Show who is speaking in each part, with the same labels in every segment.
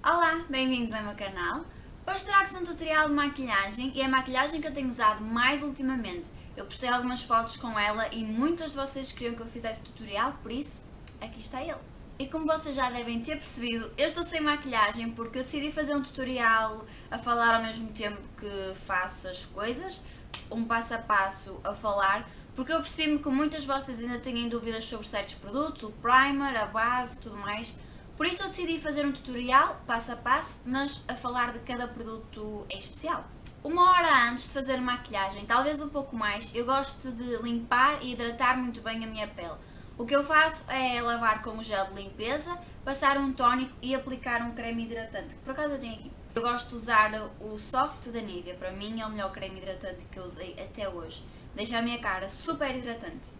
Speaker 1: Olá, bem-vindos ao meu canal. Hoje trago-vos um tutorial de maquilhagem e é a maquilhagem que eu tenho usado mais ultimamente. Eu postei algumas fotos com ela e muitas de vocês queriam que eu fizesse tutorial, por isso, aqui está ele. E como vocês já devem ter percebido, eu estou sem maquilhagem porque eu decidi fazer um tutorial a falar ao mesmo tempo que faço as coisas, um passo a passo a falar, porque eu percebi-me que muitas de vocês ainda têm dúvidas sobre certos produtos, o primer, a base, tudo mais. Por isso eu decidi fazer um tutorial, passo a passo, mas a falar de cada produto em especial. Uma hora antes de fazer maquilhagem, talvez um pouco mais, eu gosto de limpar e hidratar muito bem a minha pele. O que eu faço é lavar com o gel de limpeza, passar um tónico e aplicar um creme hidratante, que por acaso eu tenho aqui. Eu gosto de usar o Soft da Nivea, para mim é o melhor creme hidratante que eu usei até hoje. Deixa a minha cara super hidratante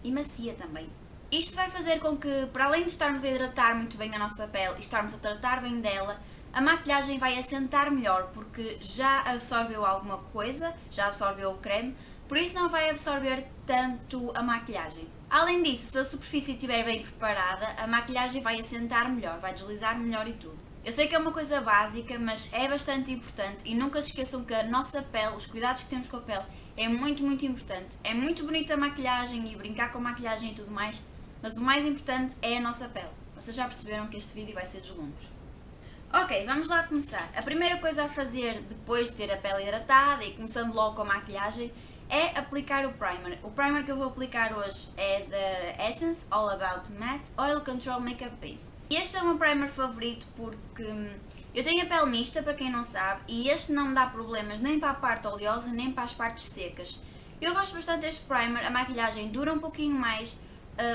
Speaker 1: e macia também. Isto vai fazer com que, para além de estarmos a hidratar muito bem a nossa pele e estarmos a tratar bem dela, a maquilhagem vai assentar melhor porque já absorveu alguma coisa, já absorveu o creme, por isso não vai absorver tanto a maquilhagem. Além disso, se a superfície estiver bem preparada, a maquilhagem vai assentar melhor, vai deslizar melhor e tudo. Eu sei que é uma coisa básica, mas é bastante importante e nunca se esqueçam que a nossa pele, os cuidados que temos com a pele, é muito importante. É muito bonita a maquilhagem e brincar com a maquilhagem e tudo mais, mas o mais importante é a nossa pele. Vocês já perceberam que este vídeo vai ser dos longos. Ok, vamos lá começar. A primeira coisa a fazer depois de ter a pele hidratada e começando logo com a maquilhagem é aplicar o primer. O primer que eu vou aplicar hoje é da Essence All About Matte Oil Control Makeup Base. Este é o meu primer favorito porque eu tenho a pele mista, para quem não sabe, e este não me dá problemas nem para a parte oleosa nem para as partes secas. Eu gosto bastante deste primer, a maquilhagem dura um pouquinho mais,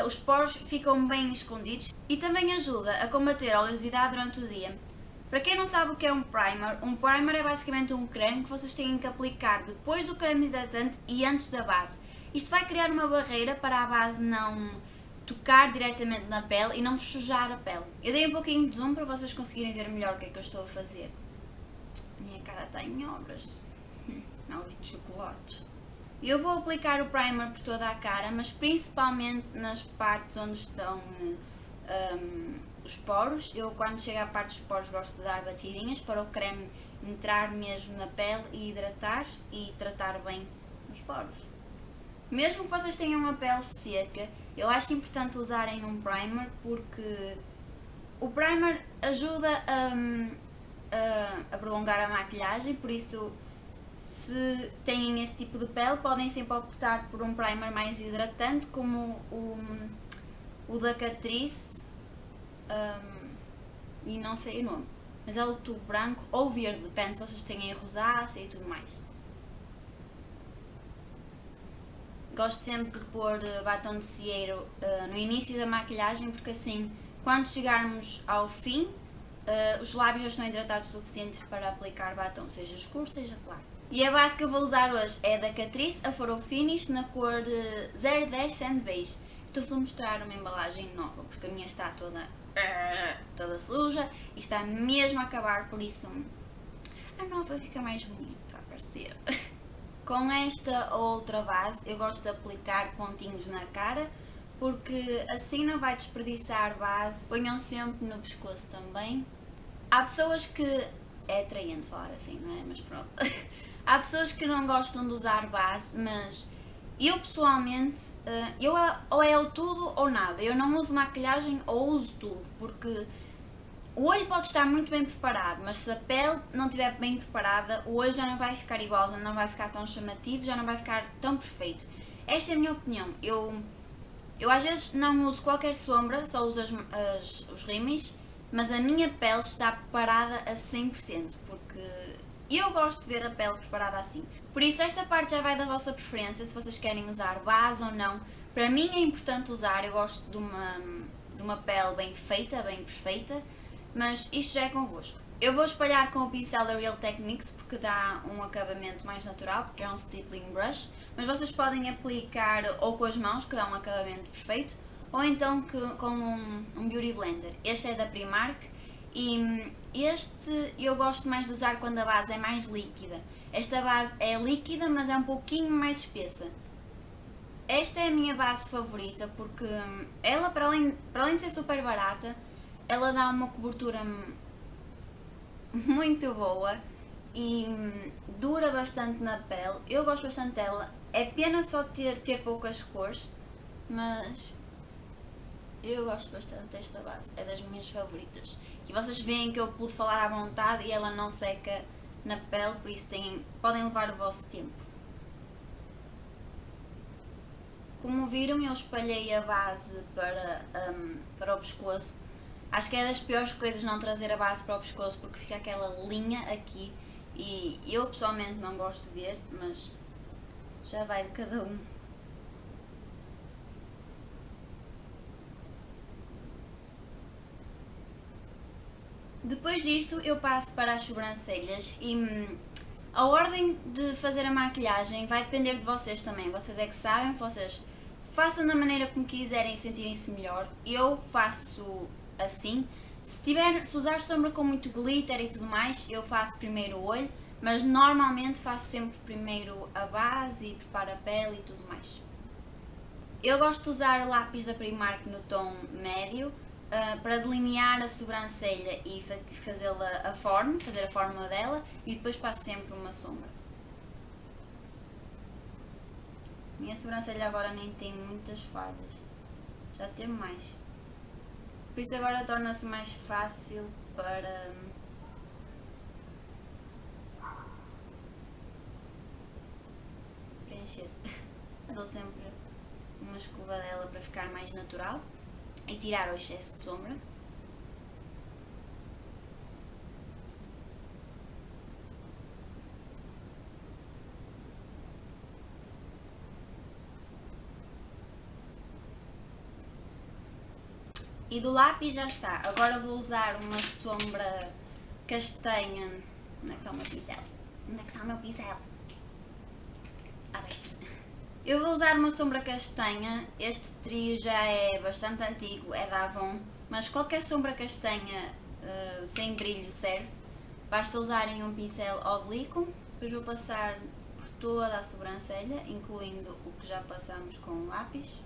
Speaker 1: os poros ficam bem escondidos e também ajuda a combater a oleosidade durante o dia. Para quem não sabe o que é um primer é basicamente um creme que vocês têm que aplicar depois do creme hidratante e antes da base. Isto vai criar uma barreira para a base não tocar diretamente na pele e não sujar a pele. Eu dei um pouquinho de zoom para vocês conseguirem ver melhor o que é que eu estou a fazer. Minha cara está em obras. Maldito chocolate. Eu vou aplicar o primer por toda a cara, mas principalmente nas partes onde estão os poros. Eu, quando chego à parte dos poros, gosto de dar batidinhas para o creme entrar mesmo na pele e hidratar e tratar bem os poros. Mesmo que vocês tenham uma pele seca, eu acho importante usarem um primer porque o primer ajuda a prolongar a maquilhagem, por isso se têm esse tipo de pele podem sempre optar por um primer mais hidratante como o da Catrice, e não sei o nome, mas é o tubo branco ou verde, depende se vocês têm rosácea e tudo mais. Gosto sempre de pôr batom de cieiro no início da maquilhagem porque assim, quando chegarmos ao fim, os lábios já estão hidratados o suficiente para aplicar batom, seja escuro, seja claro. E a base que eu vou usar hoje é da Catrice, a Photo Finish, na cor 010 Sand Beige. Estou-vos a mostrar uma embalagem nova, porque a minha está toda suja e está mesmo a acabar, por isso a nova fica mais bonita a parecer. Com esta outra base eu gosto de aplicar pontinhos na cara, porque assim não vai desperdiçar base. Ponham sempre no pescoço também. Há pessoas que... é atraente falar assim, não é? Mas pronto. Há pessoas que não gostam de usar base, mas eu pessoalmente, ou é o tudo ou nada. Eu não uso maquilhagem ou uso tudo, porque o olho pode estar muito bem preparado, mas se a pele não estiver bem preparada, o olho já não vai ficar igual, já não vai ficar tão chamativo, já não vai ficar tão perfeito. Esta é a minha opinião. Eu às vezes não uso qualquer sombra, só uso os rímels, mas a minha pele está preparada a 100%, porque eu gosto de ver a pele preparada assim. Por isso esta parte já vai da vossa preferência, se vocês querem usar base ou não. Para mim é importante usar, eu gosto de uma pele bem feita, bem perfeita, mas isto já é convosco. Eu vou espalhar com o pincel da Real Techniques porque dá um acabamento mais natural, porque é um stippling brush, mas vocês podem aplicar ou com as mãos, que dá um acabamento perfeito, ou então com um Beauty Blender. Este é da Primark e este eu gosto mais de usar quando a base é mais líquida. Esta base é líquida, mas é um pouquinho mais espessa. Esta é a minha base favorita porque ela, para além de ser super barata, ela dá uma cobertura muito boa e dura bastante na pele. Eu gosto bastante dela. É pena só ter poucas cores, mas eu gosto bastante desta base. É das minhas favoritas. E vocês veem que eu pude falar à vontade e ela não seca na pele, por isso podem levar o vosso tempo. Como viram, eu espalhei a base para o pescoço. Acho que é das piores coisas não trazer a base para o pescoço, porque fica aquela linha aqui e eu pessoalmente não gosto de ver, mas já vai de cada um. Depois disto eu passo para as sobrancelhas e a ordem de fazer a maquilhagem vai depender de vocês também. Vocês é que sabem, vocês façam da maneira como quiserem e sentirem-se melhor. Eu faço assim. Se usar sombra com muito glitter e tudo mais, eu faço primeiro o olho, mas normalmente faço sempre primeiro a base e preparo a pele e tudo mais. Eu gosto de usar lápis da Primark no tom médio para delinear a sobrancelha e fazer a forma dela, e depois passo sempre uma sombra. Minha sobrancelha agora nem tem muitas falhas, já teve mais. Por isso agora torna-se mais fácil para preencher. Dou sempre uma escovadela para ficar mais natural e tirar o excesso de sombra. E do lápis já está. Agora vou usar uma sombra castanha. Onde é que está o meu pincel? Onde é que está o meu pincel? Eu vou usar uma sombra castanha. Este trio já é bastante antigo, é da Avon, mas qualquer sombra castanha sem brilho serve. Basta usarem um pincel oblíquo. Depois vou passar por toda a sobrancelha, incluindo o que já passamos com o lápis.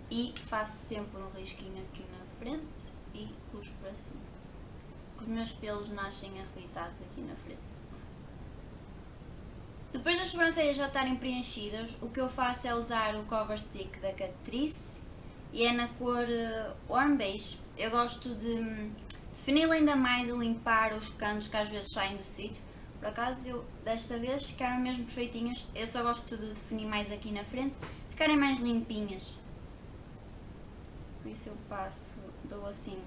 Speaker 1: E faço sempre um risquinho aqui na frente e puxo para cima. Os meus pelos nascem arrebitados aqui na frente. Depois das sobrancelhas já estarem preenchidas, o que eu faço é usar o Cover Stick da Catrice e é na cor Warm Beige. Eu gosto de definir ainda mais e limpar os cantos que às vezes saem do sítio. Por acaso, desta vez ficaram mesmo perfeitinhas. Eu só gosto de definir mais aqui na frente, ficarem mais limpinhas. Por isso eu dou assim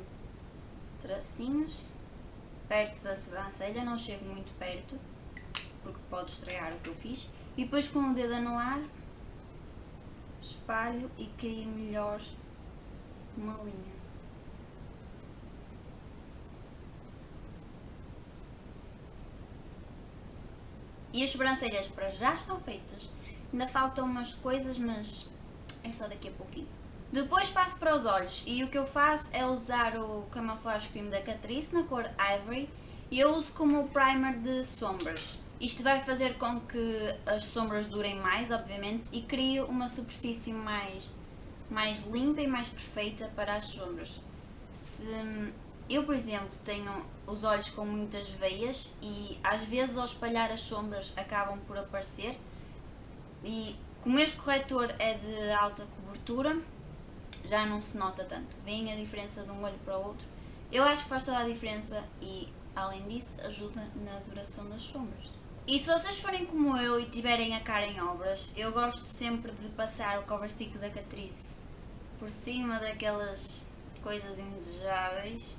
Speaker 1: tracinhos perto da sobrancelha, não chego muito perto porque pode estragar o que eu fiz, e depois com o dedo anular espalho e crio melhor uma linha. E as sobrancelhas para já estão feitas, ainda faltam umas coisas, mas é só daqui a pouquinho. Depois passo para os olhos e o que eu faço é usar o Camouflage Cream da Catrice na cor Ivory e eu uso como primer de sombras. Isto vai fazer com que as sombras durem mais, obviamente, e crie uma superfície mais limpa e mais perfeita para as sombras. Eu, por exemplo, tenho os olhos com muitas veias e às vezes ao espalhar as sombras acabam por aparecer, e como este corretor é de alta cobertura, já não se nota tanto. Vem a diferença de um olho para o outro. Eu acho que faz toda a diferença e, além disso, ajuda na duração das sombras. E se vocês forem como eu e tiverem a cara em obras, eu gosto sempre de passar o Cover Stick da Catrice por cima daquelas coisas indesejáveis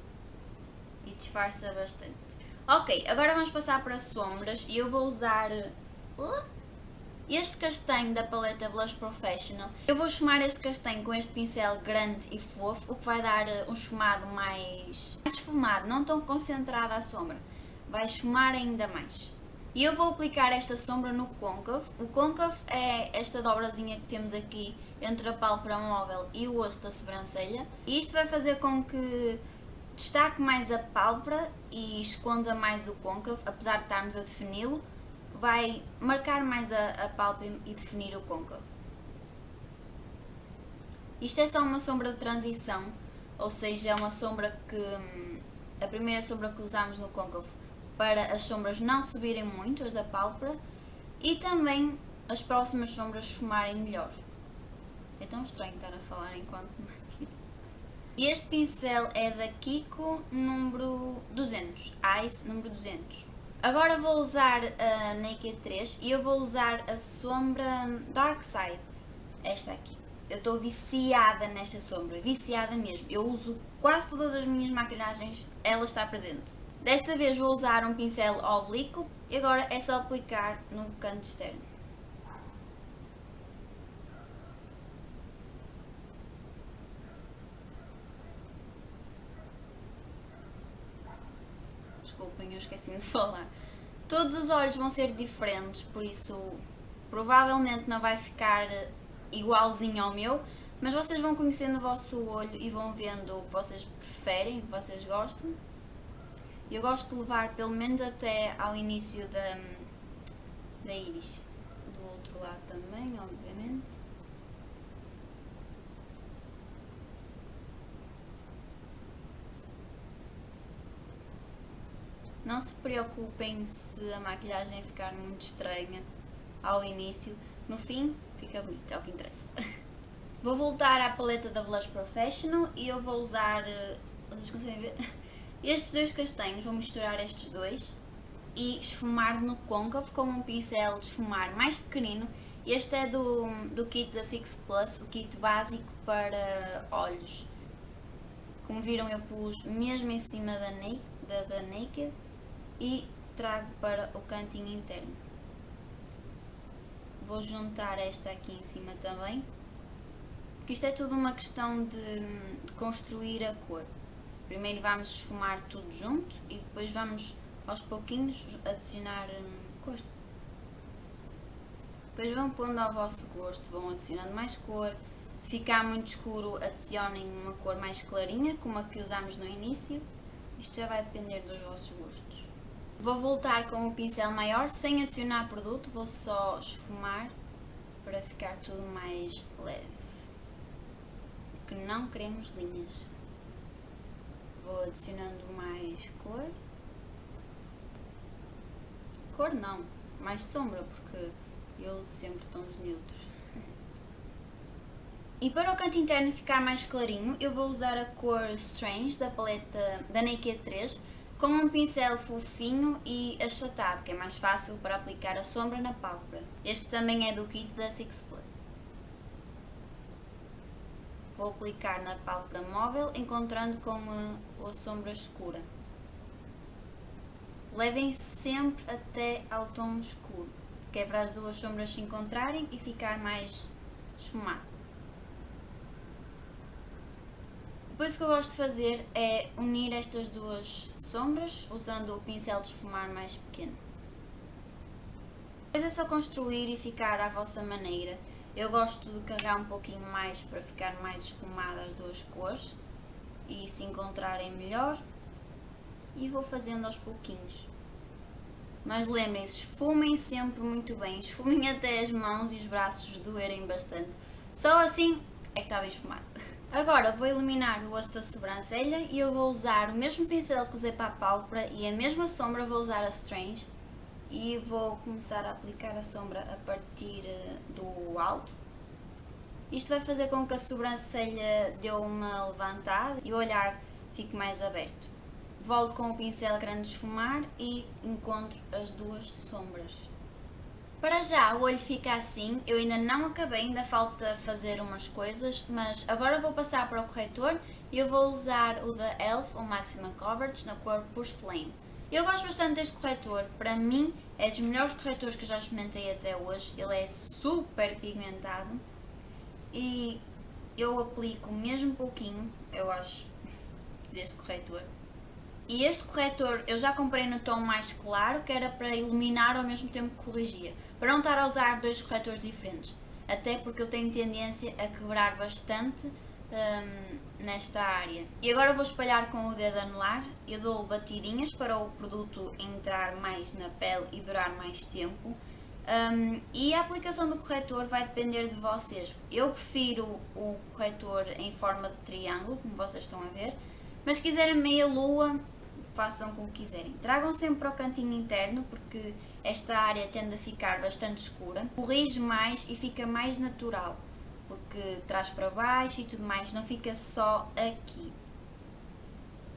Speaker 1: e disfarça bastante. Ok, agora vamos passar para sombras e eu vou usar este castanho da paleta Blush Professional. Eu vou esfumar este castanho com este pincel grande e fofo, o que vai dar um esfumado mais esfumado, não tão concentrado à sombra. Vai esfumar ainda mais. E eu vou aplicar esta sombra no côncavo. O côncavo é esta dobrazinha que temos aqui entre a pálpebra móvel e o osso da sobrancelha. E isto vai fazer com que destaque mais a pálpebra e esconda mais o côncavo, apesar de estarmos a defini-lo. Vai marcar mais a pálpebra e definir o côncavo. Isto é só uma sombra de transição, ou seja, é uma sombra que a primeira sombra que usamos no côncavo para as sombras não subirem muito, as da pálpebra, e também as próximas sombras esfumarem melhor. É tão estranho estar a falar enquanto maquilho. E este pincel é da Kiko, número 200, Ice número 200. Agora vou usar a Naked 3 e eu vou usar a sombra Dark Side, esta aqui. Eu estou viciada nesta sombra, viciada mesmo. Eu uso quase todas as minhas maquilhagens, ela está presente. Desta vez vou usar um pincel oblíquo e agora é só aplicar no canto externo. Desculpem, eu esqueci de falar. Todos os olhos vão ser diferentes, por isso provavelmente não vai ficar igualzinho ao meu, mas vocês vão conhecendo o vosso olho e vão vendo o que vocês preferem, o que vocês gostam. Eu gosto de levar pelo menos até ao início da íris. Do outro lado também, obviamente. Não se preocupem se a maquilhagem ficar muito estranha ao início. No fim, fica bonito, é o que interessa. Vou voltar à paleta da Blush Professional e eu vou usar, vocês conseguem ver? Estes dois castanhos, vou misturar estes dois e esfumar no côncavo com um pincel de esfumar mais pequenino. Este é do kit da Six Plus, o kit básico para olhos. Como viram, eu pus mesmo em cima da Naked e trago para o cantinho interno. Vou juntar esta aqui em cima também, porque isto é tudo uma questão de construir a cor. Primeiro vamos esfumar tudo junto e depois vamos aos pouquinhos adicionar cor. Depois vão pondo ao vosso gosto, vão adicionando mais cor. Se ficar muito escuro, adicionem uma cor mais clarinha, como a que usámos no início. Isto já vai depender dos vossos gostos. Vou voltar com o pincel maior, sem adicionar produto, vou só esfumar para ficar tudo mais leve. Porque não queremos linhas. Vou adicionando mais cor. Cor não, mais sombra, porque eu uso sempre tons neutros. E para o canto interno ficar mais clarinho, eu vou usar a cor Strange da paleta da Naked 3 com um pincel fofinho e achatado, que é mais fácil para aplicar a sombra na pálpebra. Este também é do kit da Six Plus. Vou aplicar na pálpebra móvel, encontrando com a sombra escura. Levem sempre até ao tom escuro, que é para as duas sombras se encontrarem e ficar mais esfumado. Depois o que eu gosto de fazer é unir estas duas sombras usando o pincel de esfumar mais pequeno. Depois é só construir e ficar à vossa maneira. Eu gosto de carregar um pouquinho mais para ficar mais esfumada as duas cores e se encontrarem melhor. E vou fazendo aos pouquinhos. Mas lembrem-se, esfumem sempre muito bem. Esfumem até as mãos e os braços doerem bastante. Só assim é que está bem esfumado. Agora vou eliminar o osso da sobrancelha e eu vou usar o mesmo pincel que usei para a pálpebra e a mesma sombra vou usar a Strange e vou começar a aplicar a sombra a partir do alto. Isto vai fazer com que a sobrancelha dê uma levantada e o olhar fique mais aberto. Volto com o pincel grande esfumar e encontro as duas sombras. Para já o olho fica assim, eu ainda não acabei, ainda falta fazer umas coisas, mas agora vou passar para o corretor e eu vou usar o da e.l.f., o Maximum Coverage, na cor Porcelain. Eu gosto bastante deste corretor, para mim é dos melhores corretores que eu já experimentei até hoje, ele é super pigmentado e eu aplico mesmo pouquinho, eu acho, deste corretor. E este corretor eu já comprei no tom mais claro, que era para iluminar ao mesmo tempo que corrigia, para não estar a usar dois corretores diferentes, até porque eu tenho tendência a quebrar bastante nesta área. E agora vou espalhar com o dedo anelar, eu dou batidinhas para o produto entrar mais na pele e durar mais tempo. E a aplicação do corretor vai depender de vocês. Eu prefiro o corretor em forma de triângulo, como vocês estão a ver, mas se quiserem meia lua, façam como quiserem. Tragam sempre para o cantinho interno, porque esta área tende a ficar bastante escura. Corrige mais e fica mais natural, porque traz para baixo e tudo mais, não fica só aqui.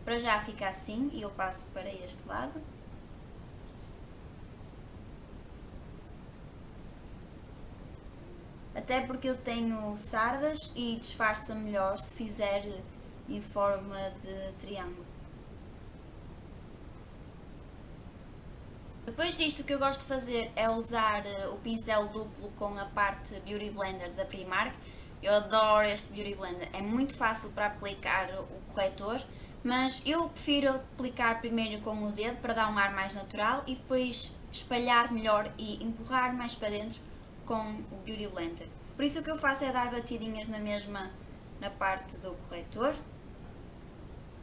Speaker 1: Para já fica assim e eu passo para este lado. Até porque eu tenho sardas e disfarça melhor se fizer em forma de triângulo. Depois disto, o que eu gosto de fazer é usar o pincel duplo com a parte Beauty Blender da Primark. Eu adoro este Beauty Blender, é muito fácil para aplicar o corretor, mas eu prefiro aplicar primeiro com o dedo para dar um ar mais natural e depois espalhar melhor e empurrar mais para dentro com o Beauty Blender. Por isso o que eu faço é dar batidinhas na parte do corretor.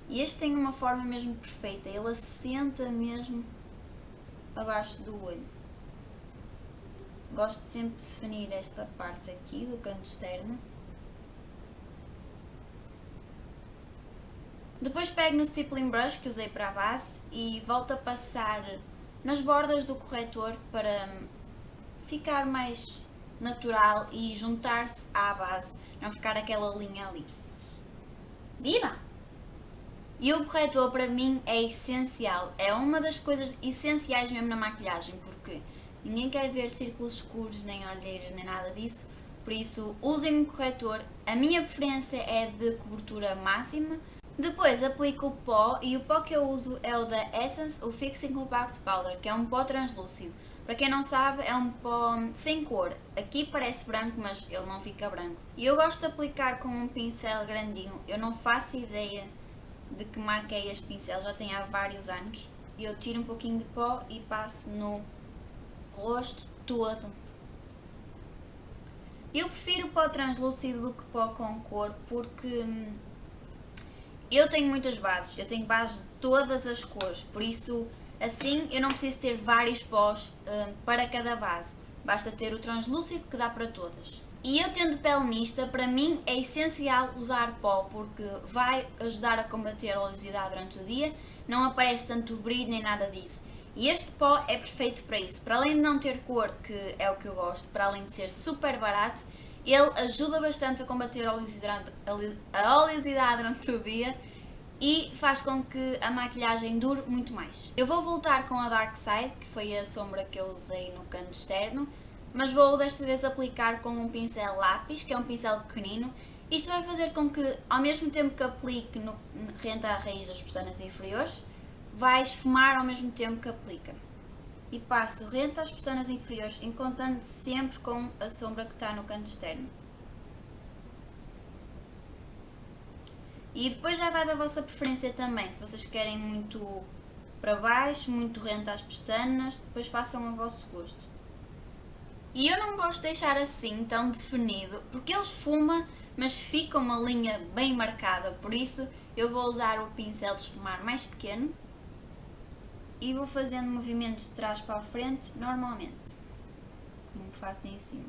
Speaker 1: E este tem uma forma mesmo perfeita, ele assenta mesmo abaixo do olho. Gosto de sempre definir esta parte aqui do canto externo. Depois pego no stippling brush que usei para a base e volto a passar nas bordas do corretor para ficar mais natural e juntar-se à base, não ficar aquela linha ali. Viva! E o corretor para mim é essencial, é uma das coisas essenciais mesmo na maquilhagem, porque ninguém quer ver círculos escuros, nem olheiras, nem nada disso, por isso usem um corretor, a minha preferência é de cobertura máxima. Depois aplico o pó e o pó que eu uso é o da Essence, o Fixing Compact Powder, que é um pó translúcido. Para quem não sabe, é um pó sem cor. Aqui parece branco, mas ele não fica branco. E eu gosto de aplicar com um pincel grandinho. Eu não faço ideia de que marca é este pincel, já tem há vários anos. E eu tiro um pouquinho de pó e passo no rosto todo. Eu prefiro pó translúcido do que pó com cor, porque eu tenho muitas bases. Eu tenho bases de todas as cores, por isso assim eu não preciso ter vários pós para cada base, basta ter o translúcido que dá para todas. E eu tendo pele mista, para mim é essencial usar pó porque vai ajudar a combater a oleosidade durante o dia, não aparece tanto brilho nem nada disso. E este pó é perfeito para isso, para além de não ter cor, que é o que eu gosto, para além de ser super barato, ele ajuda bastante a combater a oleosidade durante o dia e faz com que a maquilhagem dure muito mais. Eu vou voltar com a Dark Side, que foi a sombra que eu usei no canto externo, mas vou desta vez aplicar com um pincel lápis, que é um pincel pequenino. Isto vai fazer com que, ao mesmo tempo que aplique rente à raiz das pestanas inferiores, vai esfumar ao mesmo tempo que aplica. E passo rente às pestanas inferiores, encontrando sempre com a sombra que está no canto externo. E depois já vai da vossa preferência também, se vocês querem muito para baixo, muito rente às pestanas, depois façam a vosso gosto. E eu não gosto de deixar assim tão definido, porque ele esfuma, mas fica uma linha bem marcada, por isso eu vou usar o pincel de esfumar mais pequeno e vou fazendo movimentos de trás para a frente normalmente, como faço em cima.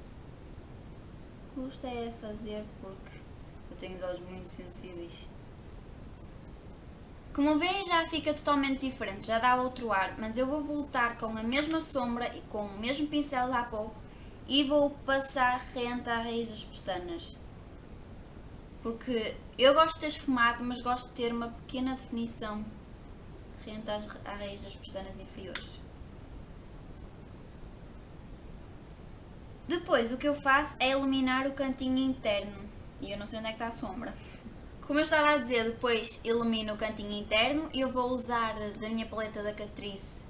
Speaker 1: Custa é fazer porque eu tenho os olhos muito sensíveis. Como veem, já fica totalmente diferente, já dá outro ar, mas eu vou voltar com a mesma sombra e com o mesmo pincel de há pouco e vou passar rente à raiz das pestanas. Porque eu gosto de ter esfumado, mas gosto de ter uma pequena definição rente à raiz das pestanas inferiores. Depois o que eu faço é iluminar o cantinho interno. E eu não sei onde é que está a sombra. Como eu estava a dizer, depois ilumino o cantinho interno e eu vou usar da minha paleta da Catrice,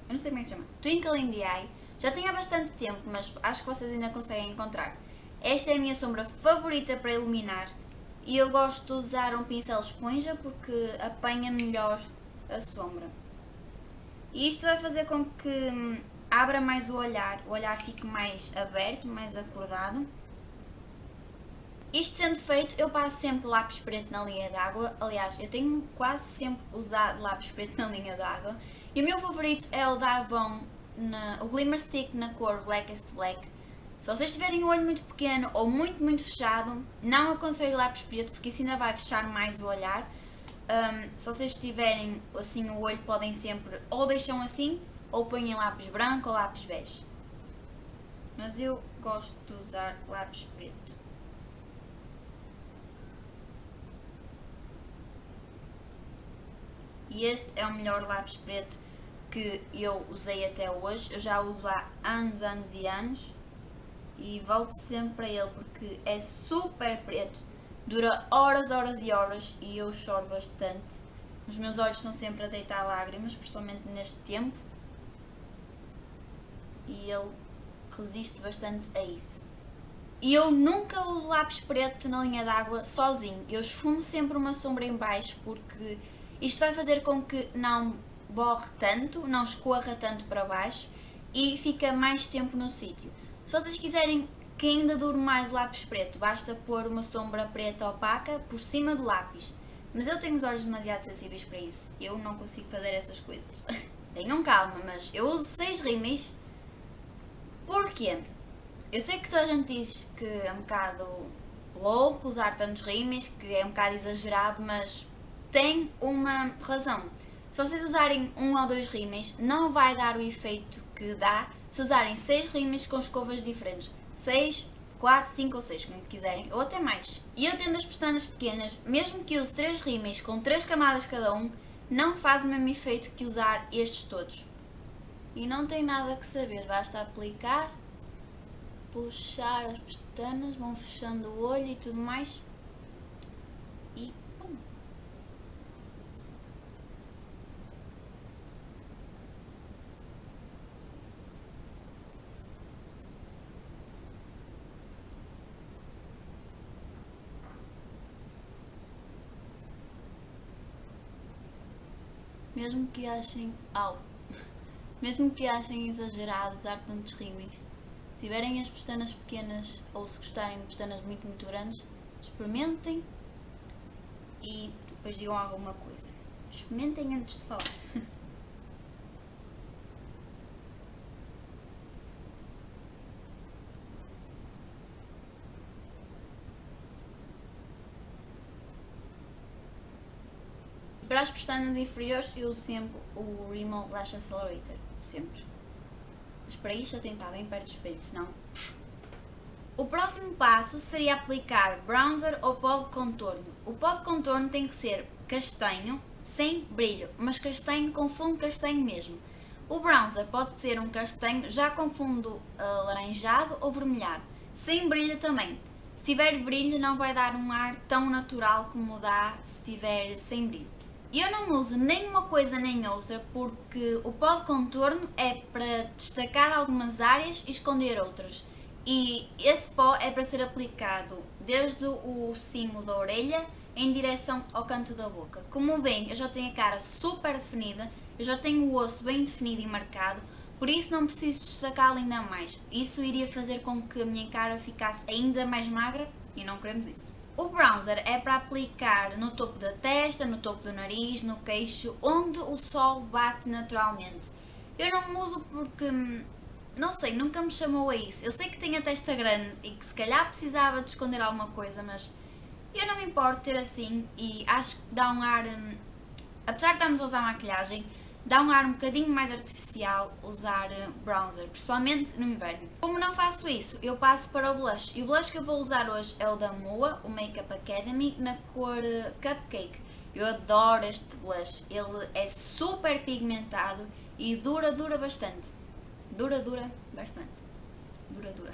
Speaker 1: eu não sei como é que se chama, Twinkle in the Eye. Já tem há bastante tempo, mas acho que vocês ainda conseguem encontrar. Esta é a minha sombra favorita para iluminar e eu gosto de usar um pincel esponja porque apanha melhor a sombra. E isto vai fazer com que abra mais o olhar fique mais aberto, mais acordado. Isto sendo feito, eu passo sempre lápis preto na linha d'água. Aliás, eu tenho quase sempre usado lápis preto na linha d'água. E o meu favorito é o da Avon, o Glimmer Stick na cor Blackest Black. Se vocês tiverem o olho muito pequeno ou muito fechado, não aconselho lápis preto porque isso ainda vai fechar mais o olhar. Se vocês tiverem assim o olho, podem sempre ou deixam assim, ou põem lápis branco ou lápis bege. Mas eu gosto de usar lápis preto. E este é o melhor lápis preto que eu usei até hoje. Eu já uso há anos e anos. E volto sempre para ele porque é super preto. Dura horas e horas e eu choro bastante. Os meus olhos estão sempre a deitar lágrimas, principalmente neste tempo. E ele resiste bastante a isso. E eu nunca uso lápis preto na linha d'água sozinho. Eu esfumo sempre uma sombra em baixo porque isto vai fazer com que não borre tanto, não escorra tanto para baixo e fica mais tempo no sítio. Se vocês quiserem que ainda dure mais o lápis preto, basta pôr uma sombra preta opaca por cima do lápis. Mas eu tenho os olhos demasiado sensíveis para isso. Eu não consigo fazer essas coisas. Tenham calma, mas eu uso 6 rímeis. Porquê? Eu sei que toda a gente diz que é um bocado louco usar tantos rímeis, que é um bocado exagerado, mas tem uma razão. Se vocês usarem 1 ou 2 rímeis, não vai dar o efeito que dá se usarem 6 rímeis com escovas diferentes. 6, 4, 5 ou 6, como quiserem, ou até mais. E eu tendo as pestanas pequenas, mesmo que use 3 rímeis com 3 camadas cada um, não faz o mesmo efeito que usar estes todos. E não tem nada que saber, basta aplicar, puxar as pestanas, vão fechando o olho e tudo mais. E pum. Mesmo que achem mesmo que achem exagerado usar tantos rímeis, se tiverem as pestanas pequenas ou se gostarem de pestanas muito grandes, experimentem e depois digam alguma coisa. Experimentem antes de falar. Para as pestanas inferiores eu uso sempre o Rimmel Lash Accelerator, sempre. Mas para isto eu tenho que estar bem perto do espelho, senão... O próximo passo seria aplicar bronzer ou pó de contorno. O pó de contorno tem que ser castanho, sem brilho, mas castanho com fundo castanho mesmo. O bronzer pode ser um castanho já com fundo alaranjado ou vermelhado, sem brilho também. Se tiver brilho não vai dar um ar tão natural como dá se tiver sem brilho. Eu não uso nem uma coisa nem outra porque o pó de contorno é para destacar algumas áreas e esconder outras. E esse pó é para ser aplicado desde o cimo da orelha em direção ao canto da boca. Como veem, eu já tenho a cara super definida, eu já tenho o osso bem definido e marcado, por isso não preciso destacá-lo ainda mais. Isso iria fazer com que a minha cara ficasse ainda mais magra e não queremos isso. O bronzer é para aplicar no topo da testa, no topo do nariz, no queixo, onde o sol bate naturalmente. Eu não uso porque, não sei, nunca me chamou a isso. Eu sei que tenho a testa grande e que se calhar precisava de esconder alguma coisa, mas eu não me importo ter assim e acho que dá um ar, apesar de estarmos a usar maquilhagem, dá um ar um bocadinho mais artificial usar bronzer, principalmente no inverno. Como não faço isso, eu passo para o blush. E o blush que eu vou usar hoje é o da Moa, o Makeup Academy, na cor Cupcake. Eu adoro este blush, ele é super pigmentado e dura bastante. Dura bastante. Dura.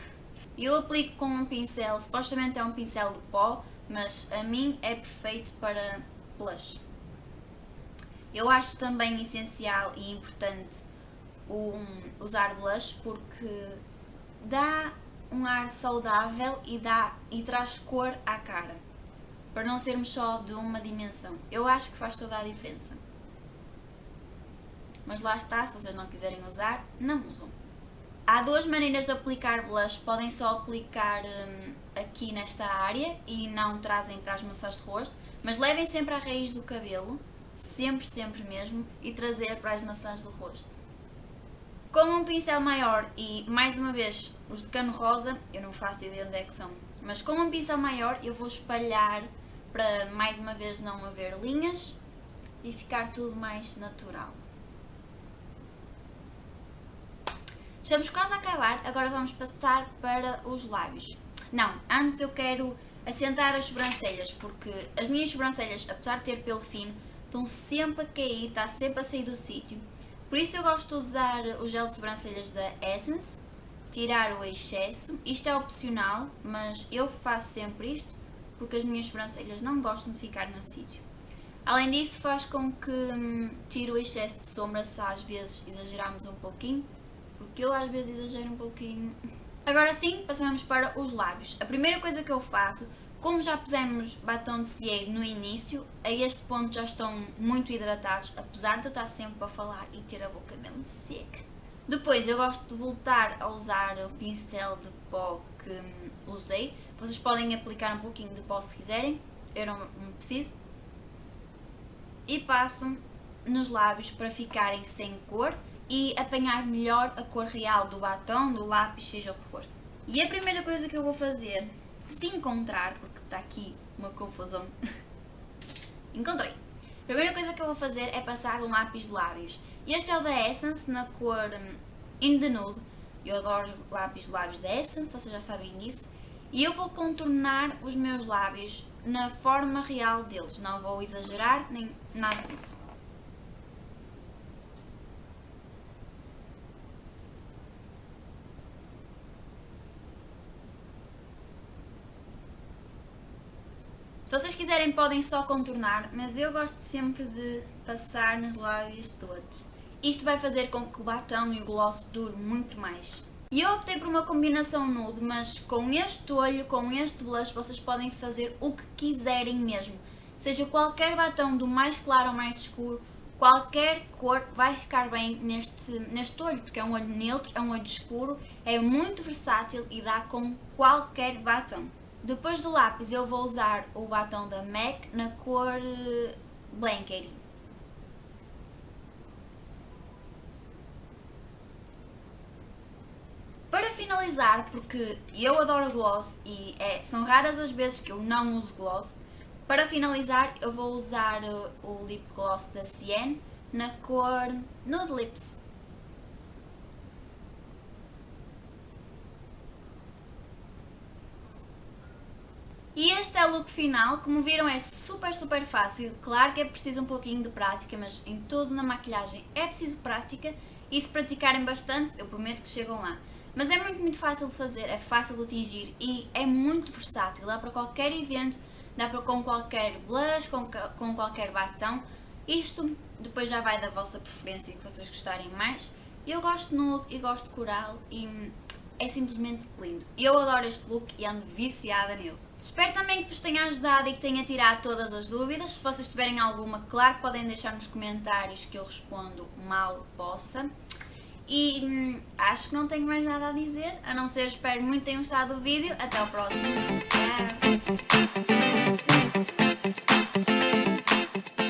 Speaker 1: Eu aplico com um pincel, supostamente é um pincel de pó, mas a mim é perfeito para blush. Eu acho também essencial e importante usar blush porque dá um ar saudável e traz cor à cara, para não sermos só de uma dimensão. Eu acho que faz toda a diferença. Mas lá está, se vocês não quiserem usar, não usam. Há 2 maneiras de aplicar blush, podem só aplicar aqui nesta área e não trazem para as maçãs de rosto, mas levem sempre à raiz do cabelo, sempre mesmo, e trazer para as maçãs do rosto. Com um pincel maior e, mais uma vez, os de cano rosa, eu não faço ideia onde é que são, mas com um pincel maior eu vou espalhar para, mais uma vez, não haver linhas e ficar tudo mais natural. Estamos quase a acabar, agora vamos passar para os lábios. Não, antes eu quero assentar as sobrancelhas, porque as minhas sobrancelhas, apesar de ter pelo fino, estão sempre a cair, está sempre a sair do sítio. Por isso eu gosto de usar o gel de sobrancelhas da Essence, tirar o excesso. Isto é opcional, mas eu faço sempre isto, porque as minhas sobrancelhas não gostam de ficar no sítio. Além disso, faz com que tire o excesso de sombra se às vezes exagerarmos um pouquinho, porque eu às vezes exagero um pouquinho. Agora sim, passamos para os lábios. A primeira coisa que eu faço, como já pusemos batom de cieiro no início, a este ponto já estão muito hidratados, apesar de eu estar sempre a falar e ter a boca mesmo seca. Depois eu gosto de voltar a usar o pincel de pó que usei. Vocês podem aplicar um pouquinho de pó se quiserem, eu não preciso. E passo nos lábios para ficarem sem cor e apanhar melhor a cor real do batom, do lápis, seja o que for. E a primeira coisa que eu vou fazer, se encontrar, porque está aqui uma confusão, encontrei. A primeira coisa que eu vou fazer é passar um lápis de lábios. Este é o da Essence, na cor In The Nude. Eu adoro os lápis de lábios da Essence, vocês já sabem disso. E eu vou contornar os meus lábios na forma real deles, não vou exagerar nem nada disso. Se vocês quiserem podem só contornar, mas eu gosto sempre de passar nos lábios todos. Isto vai fazer com que o batom e o gloss dure muito mais. E eu optei por uma combinação nude, mas com este olho, com este blush, vocês podem fazer o que quiserem mesmo. Seja qualquer batom do mais claro ao mais escuro, qualquer cor vai ficar bem neste olho, porque é um olho neutro, é um olho escuro, é muito versátil e dá com qualquer batom. Depois do lápis eu vou usar o batom da MAC na cor Blanket. Para finalizar, porque eu adoro gloss e são raras as vezes que eu não uso gloss, para finalizar eu vou usar o lip gloss da Cienne na cor Nude Lips. E este é o look final. Como viram, é super fácil. Claro que é preciso um pouquinho de prática, mas em tudo na maquilhagem é preciso prática e se praticarem bastante, eu prometo que chegam lá. Mas é muito fácil de fazer, é fácil de atingir e é muito versátil. Dá para qualquer evento, dá para com qualquer blush, com qualquer batom. Isto depois já vai da vossa preferência, que vocês gostarem mais. Eu gosto de nude e gosto de coral e é simplesmente lindo. Eu adoro este look e ando viciada nele. Espero também que vos tenha ajudado e que tenha tirado todas as dúvidas. Se vocês tiverem alguma, claro que podem deixar nos comentários que eu respondo mal possa. E acho que não tenho mais nada a dizer, a não ser espero muito que tenham gostado do vídeo. Até ao próximo. Tchau!